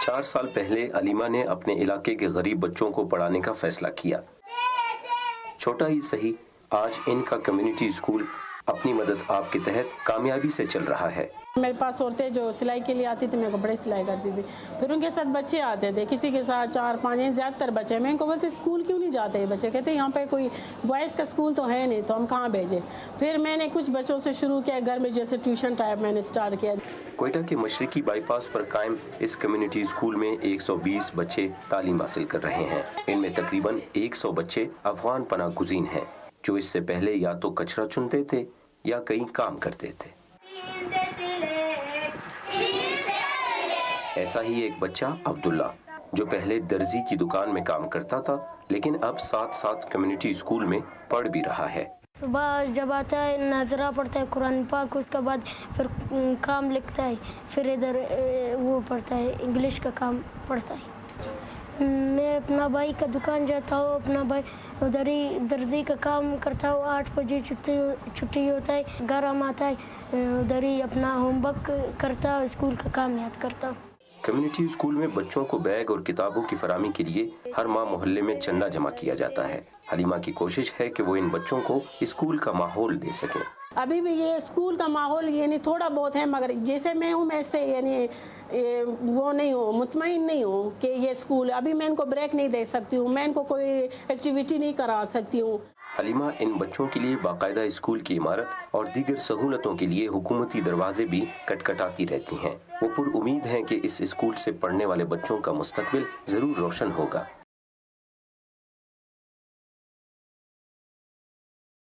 4 साल पहले अलीमा ने अपने इलाके के गरीब बच्चों को पढ़ाने का फैसला किया। छोटा ही सही, आज इनका कम्युनिटी स्कूल अपनी मदद आपके तहत कामयाबी से चल रहा है। मेरे पास औरतें जो सिलाई के लिए आती थी, मैं कपड़े सिलाई करती थी, फिर उनके साथ बच्चे आते थे, किसी के साथ 4-5 ज़्यादातर बच्चे। मैं इनको बोलती स्कूल क्यों नहीं जाते? बच्चे कहते यहाँ पे कोई बॉयज़ का स्कूल तो है नहीं, तो हम कहाँ भेजें? फिर मैंने कुछ बच्चों से शुरू किया, घर में जैसे ट्यूशन टाइप मैंने स्टार्ट किया। क्वेटा के मशरकी बाईपास पर कायम इस कम्युनिटी स्कूल में 120 बच्चे तालीम हासिल कर रहे हैं। इनमें तकरीबन 100 बच्चे अफगान पनाह गुज़ीन हैं, जो इससे पहले या तो कचरा चुनते थे या कहीं काम करते थे। ऐसा ही एक बच्चा अब्दुल्ला, जो पहले दर्जी की दुकान में काम करता था, लेकिन अब साथ साथ कम्युनिटी स्कूल में पढ़ भी रहा है। सुबह जब आता है नजरा पढ़ता है कुरान पाक, उसके बाद फिर काम लिखता है, फिर इधर वो पढ़ता है, इंग्लिश का काम पढ़ता है। मैं अपना भाई का दुकान जाता हूँ, अपना भाई उधर ही दर्जी का काम करता हूँ। 8 बजे छुट्टी होता है, घर हम आता है, उधर ही अपना होमवर्क करता हूँ, स्कूल का काम याद करता हूँ। कम्युनिटी स्कूल में बच्चों को बैग और किताबों की फराहमी के लिए हर माह मोहल्ले में चंदा जमा किया जाता है। हलीमा की कोशिश है कि वो इन बच्चों को स्कूल का माहौल दे सकें। अभी भी ये स्कूल का माहौल यानी थोड़ा बहुत है, मगर जैसे मैं हूँ मैं इससे यानी वो नहीं हूँ, मुतमईन नहीं हूँ कि ये स्कूल, अभी मैं इनको ब्रेक नहीं दे सकती हूँ, मैं इनको कोई एक्टिविटी नहीं करा सकती हूँ। हलीमा इन बच्चों के लिए बाकायदा स्कूल की इमारत और दीगर सहूलतों के लिए हुकूमती दरवाजे भी खटखटाती रहती हैं। वो पुर उम्मीद हैं कि इस स्कूल से पढ़ने वाले बच्चों का मुस्तकबिल जरूर रोशन होगा।